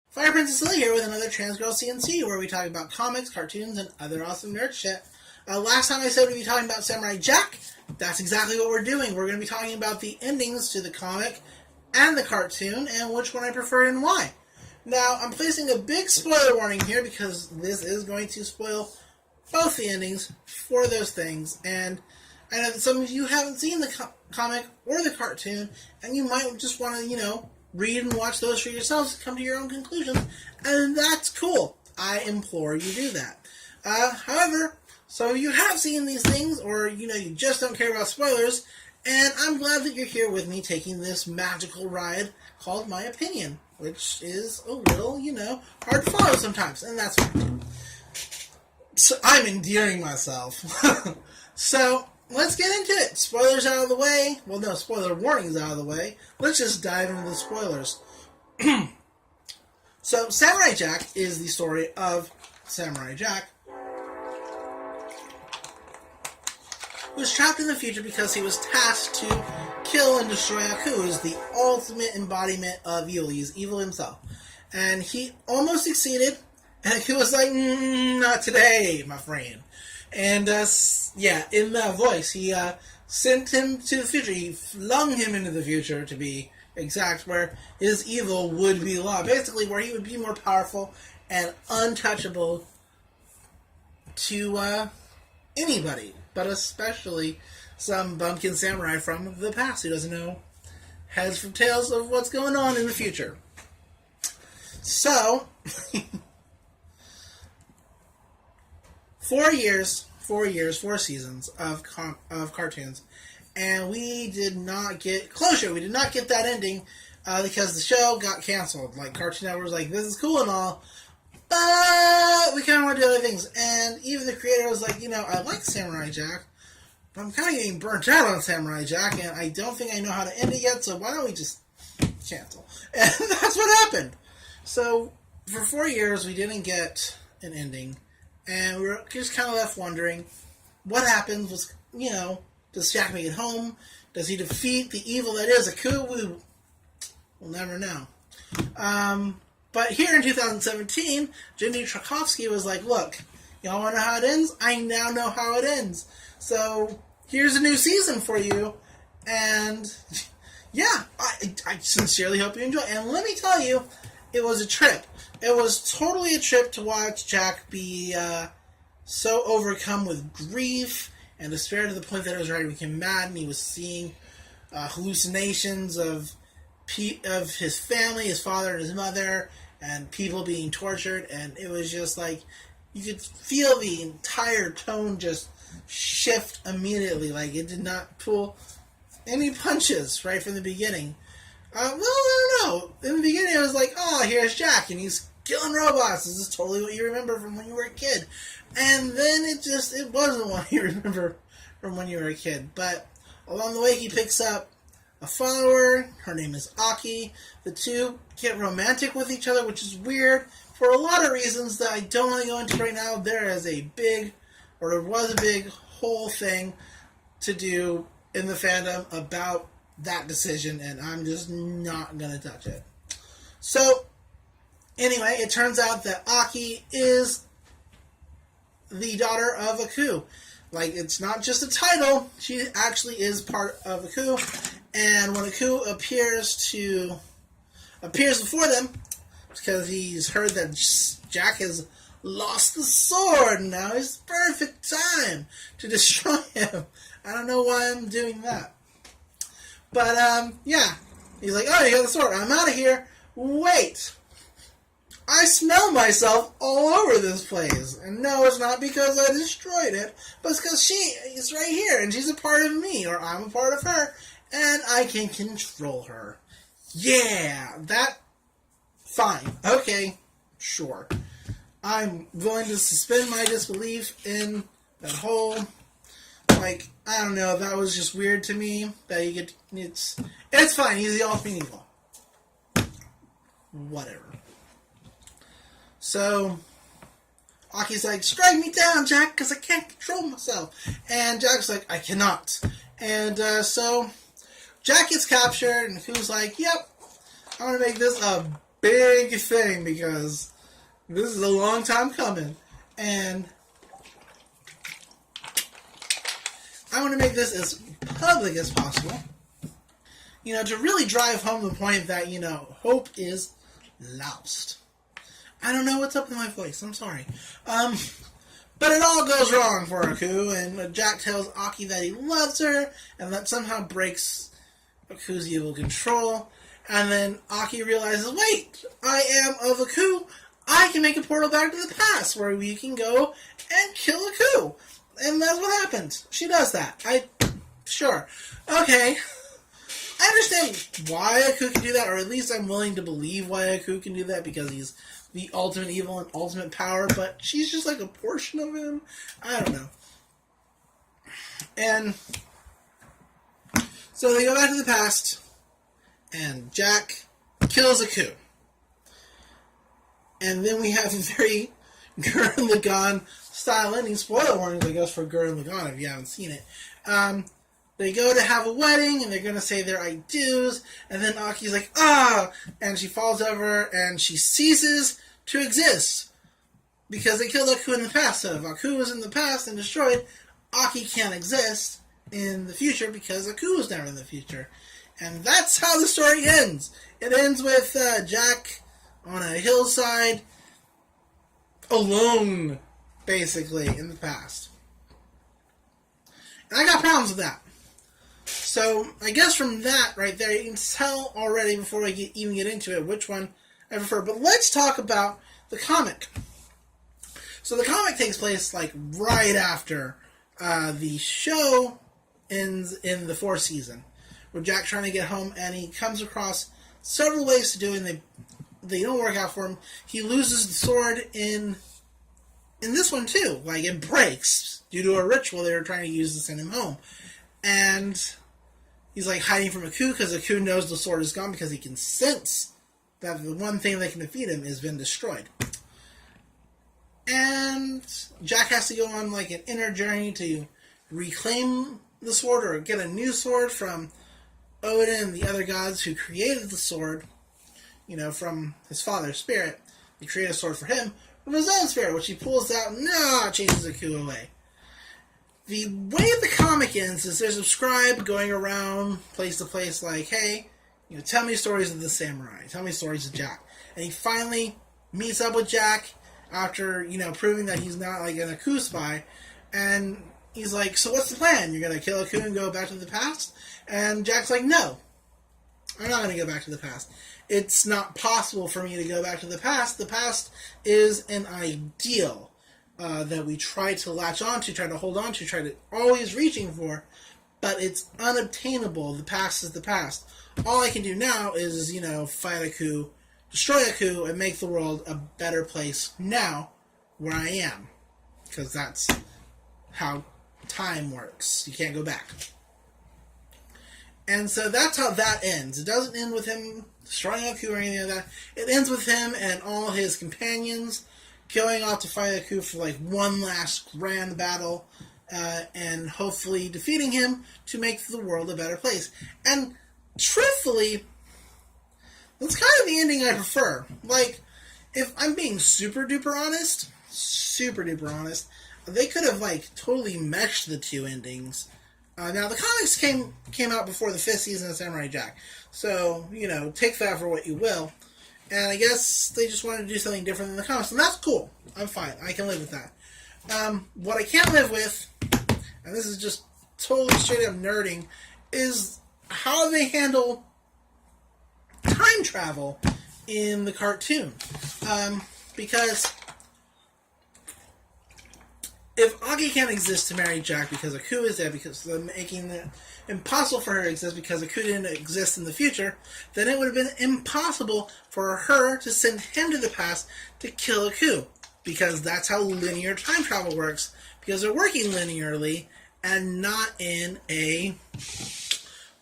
Fire Princess Lily here with another Transgirl CNC, where we talk about comics, cartoons, and other awesome nerd shit. Last time I said we'd be talking about Samurai Jack. That's exactly what we're doing. We're going to be talking about the endings to the comic and the cartoon, and which one I prefer and why. Now, I'm placing a big spoiler warning here, because this is going to spoil both the endings for those things, and I know that some of you haven't seen the comic or the cartoon, and you might just want to, read and watch those for yourselves and come to your own conclusions, and that's cool. I implore you do that. However, some of you have seen these things, or, you just don't care about spoilers, and I'm glad that you're here with me taking this magical ride called My Opinion, which is a little, hard to follow sometimes, and that's fine. So I'm endearing myself. So, let's get into it. Spoilers out of the way. Well, no, spoiler warnings out of the way. Let's just dive into the spoilers. So, Samurai Jack is the story of Samurai Jack, who was trapped in the future because he was tasked to kill and destroy Aku, who is the ultimate embodiment of evil. He's evil himself. And he almost succeeded, and Aku was like, not today, my friend. And, in that voice, he sent him to the future. He flung him into the future, to be exact, where his evil would be law. Basically, where he would be more powerful and untouchable to anybody, but especially some bumpkin samurai from the past who doesn't know heads from tails of what's going on in the future. So, 4 seasons of cartoons, and we did not get closure. We did not get that ending because the show got canceled. Like, Cartoon Network was like, this is cool and all, but we kind of want to do other things. And even the creator was like, I like Samurai Jack, but I'm kind of getting burnt out on Samurai Jack, and I don't think I know how to end it yet, so why don't we just cancel? And that's what happened. So, for 4 years, we didn't get an ending. And we were just kind of left wondering, what happens? Does Jack make it home? Does he defeat the evil that is Aku? We'll never know. But here in 2017, Jimmy Tarkovsky was like, look, y'all want to know how it ends? I now know how it ends. So, here's a new season for you. And, yeah, I sincerely hope you enjoy. And let me tell you, it was a trip. It was totally a trip to watch Jack be so overcome with grief and despair to the point that it was driving him mad, and he was seeing hallucinations of his family, his father and his mother, and people being tortured, and it was just like, you could feel the entire tone just shift immediately. Like, it did not pull any punches right from the beginning. I don't know. In the beginning, it was like, oh, here's Jack, and he's killing robots. This is totally what you remember from when you were a kid. And then it wasn't what you remember from when you were a kid. But along the way, he picks up a follower. Her name is Aki. The two get romantic with each other, which is weird for a lot of reasons that I don't want to go into right now. There was a big whole thing to do in the fandom about that decision, and I'm just not going to touch it. So, anyway, it turns out that Aki is the daughter of Aku. Like, it's not just a title, she actually is part of Aku, and when Aku appears before them, because he's heard that Jack has lost the sword, and now is the perfect time to destroy him. I don't know why I'm doing that. But, he's like, oh, you got the sword, I'm out of here. Wait, I smell myself all over this place. And no, it's not because I destroyed it, but it's because she is right here, and she's a part of me, or I'm a part of her, and I can control her. Yeah, fine. Okay, sure. I'm going to suspend my disbelief in that whole, I don't know, that was just weird to me, that you get, it's fine, he's the ultimate evil. Whatever. So, Aki's like, strike me down, Jack, because I can't control myself. And Jack's like, I cannot. And so, Jack gets captured, and who's like, yep, I'm going to make this a big thing because this is a long time coming. And I want to make this as public as possible. To really drive home the point that, hope is lost. I don't know what's up with my voice. I'm sorry. But it all goes wrong for Aku, and Jack tells Aki that he loves her, and that somehow breaks Aku's evil control. And then Aki realizes, wait, I am of Aku. I can make a portal back to the past where we can go and kill Aku. And that's what happens. She does that. Sure. Okay. I understand why Aku can do that, or at least I'm willing to believe why Aku can do that, because he's the ultimate evil and ultimate power, but she's just like a portion of him. I don't know. And so they go back to the past, and Jack kills Aku. And then we have a very Gurren Lagann style ending. Spoiler warning, I guess, for Gurren Lagann if you haven't seen it. They go to have a wedding, and they're going to say their I do's, and then Aki's like, and she falls over, and she ceases to exist, because they killed Aku in the past. So if Aku was in the past and destroyed, Aki can't exist in the future, because Aku was never in the future. And that's how the story ends. It ends with Jack on a hillside, alone, basically, in the past. And I got problems with that. So, I guess from that right there, you can tell already before we even get into it which one I prefer. But let's talk about the comic. So, the comic takes place like right after the show ends in the fourth season, with Jack trying to get home, and he comes across several ways to do it, and they don't work out for him. He loses the sword in this one too. Like, it breaks due to a ritual they were trying to use to send him home. And he's like hiding from Aku, because Aku knows the sword is gone, because he can sense that the one thing that can defeat him has been destroyed. And Jack has to go on like an inner journey to reclaim the sword, or get a new sword from Odin and the other gods who created the sword, from his father's spirit. He created a sword for him from his own spirit, which he pulls out and chases Aku away. The way the comic ends is there's a scribe going around place to place like, hey, tell me stories of the samurai. Tell me stories of Jack. And he finally meets up with Jack after, proving that he's not like an Aku spy. And he's like, so what's the plan? You're going to kill Aku and go back to the past? And Jack's like, no, I'm not going to go back to the past. It's not possible for me to go back to the past. The past is an ideal that we try to latch onto, try to hold on to, try to always reaching for, but it's unobtainable. The past is the past. All I can do now is, fight Aku, destroy Aku, and make the world a better place now, where I am. Because that's how time works. You can't go back. And so that's how that ends. It doesn't end with him destroying Aku or anything like that. It ends with him and all his companions going off to fight Aku for like one last grand battle, and hopefully defeating him to make the world a better place. And truthfully, that's kind of the ending I prefer. Like, if I'm being super duper honest, they could have like totally meshed the two endings. Now the comics came out before the fifth season of Samurai Jack, so take that for what you will. And I guess they just wanted to do something different than the comics. And that's cool. I'm fine. I can live with that. What I can't live with, and this is just totally straight up nerding, is how they handle time travel in the cartoon. Because if Aki can't exist to marry Jack because Aku is dead, because they're making it impossible for her to exist because Aku didn't exist in the future, then it would have been impossible for her to send him to the past to kill Aku, because that's how linear time travel works, because they're working linearly and not in a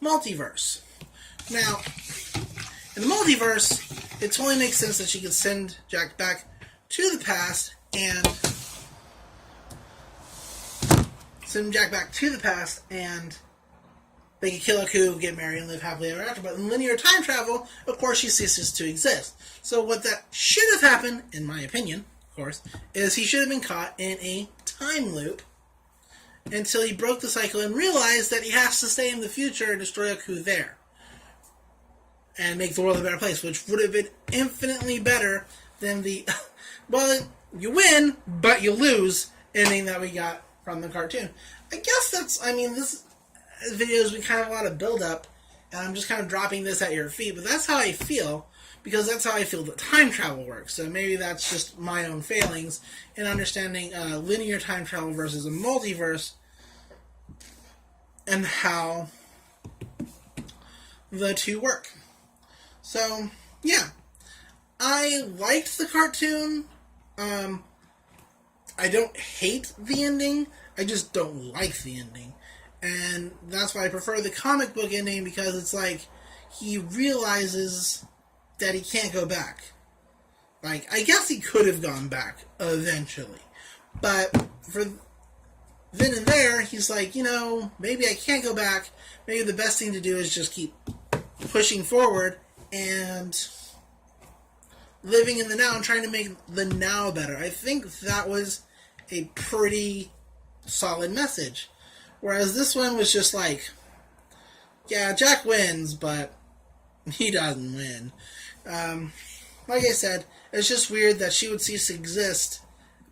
multiverse. Now, in the multiverse, it totally makes sense that she could send Jack back to the past and they can kill a coup, get married, and live happily ever after. But in linear time travel, of course, she ceases to exist. So what that should have happened, in my opinion, of course, is he should have been caught in a time loop until he broke the cycle and realized that he has to stay in the future and destroy a coup there. And make the world a better place, which would have been infinitely better than the, well, you win, but you lose ending that we got from the cartoon. I guess that's, I mean, this video has been kind of a lot of build-up, and I'm just kind of dropping this at your feet, but that's how I feel, because that's how I feel that time travel works. So maybe that's just my own failings in understanding linear time travel versus a multiverse, and how the two work. So, yeah. I liked the cartoon. I don't hate the ending. I just don't like the ending. And that's why I prefer the comic book ending, because it's like he realizes that he can't go back. Like, I guess he could have gone back eventually. But for then and there, he's like, you know, maybe I can't go back. Maybe the best thing to do is just keep pushing forward and living in the now and trying to make the now better. I think that was a pretty solid message. Whereas this one was just like, yeah, Jack wins, but he doesn't win. Like I said, it's just weird that she would cease to exist,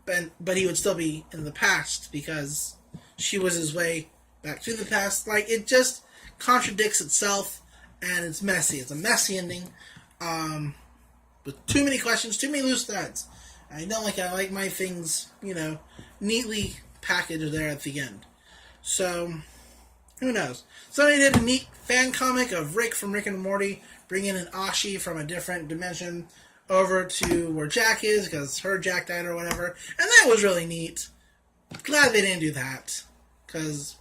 but he would still be in the past because she was his way back to the past. Like, it just contradicts itself, and it's messy. It's a messy ending, with too many questions, too many loose threads. I don't like it. I like my things, you know, neatly packaged there at the end. So, who knows? Somebody did a neat fan comic of Rick from Rick and Morty bringing an Ashi from a different dimension over to where Jack is, because her Jack died or whatever. And that was really neat. Glad they didn't do that, because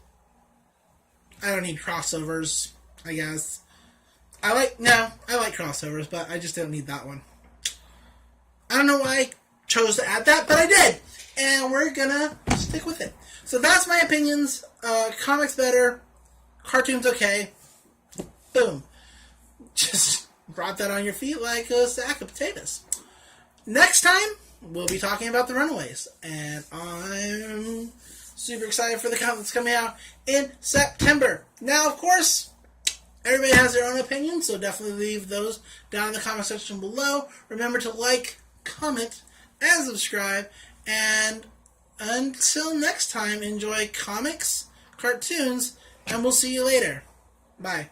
I don't need crossovers, I guess. I like crossovers, but I just don't need that one. I don't know why I chose to add that, but I did. And we're gonna stick with it. So that's my opinions. Comics better. Cartoons okay. Boom. Just brought that on your feet like a sack of potatoes. Next time, we'll be talking about The Runaways. And I'm super excited for the comic that's coming out in September. Now, of course, everybody has their own opinion, so definitely leave those down in the comment section below. Remember to like, comment, and subscribe. And until next time, enjoy comics, cartoons, and we'll see you later. Bye.